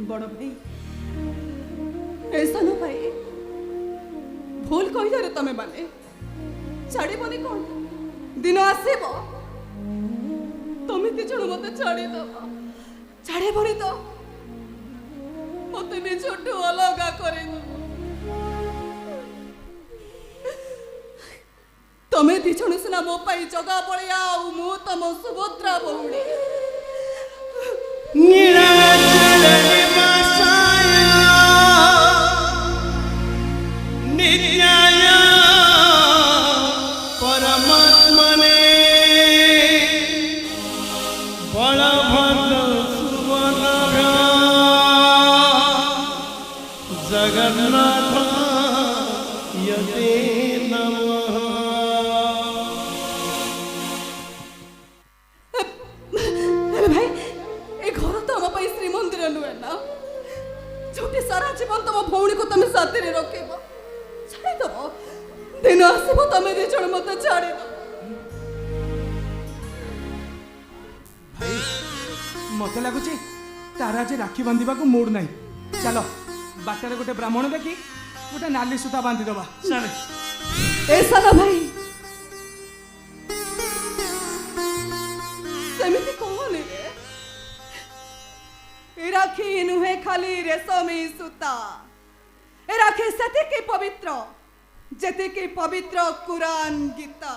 बड़ भाई ऐसा न भाई भूल कही तमे माने छाड़बनी कौन दिन आसब तुम दिजण मत छाड़बनी तो मत निजठू अलग कर तमें दिजण सिना मो पाई जगा पड़िया मु तम सुभद्रा भौणी जगन्नाथ यते नमः। भाई ए घर तो हम पाई श्री मंदिर नुहे ना छोटे सारा जीवन तुम भौणी को तुम साथी रे रखेब छाड़ी दब दिन आसब तुम दिजण मत छाड़ी दब भाई मत लगुच तार आज राखी बांधा को मूड ना चलो बाटर गोटे ब्राह्मण देखी गोटे नाली सूता बांधी दबा ऐसा ना भाई सेमिति कहले ए राखी नुहे खाली रेशमी सूता ए राखी सते के पवित्र जते के पवित्र कुरान गीता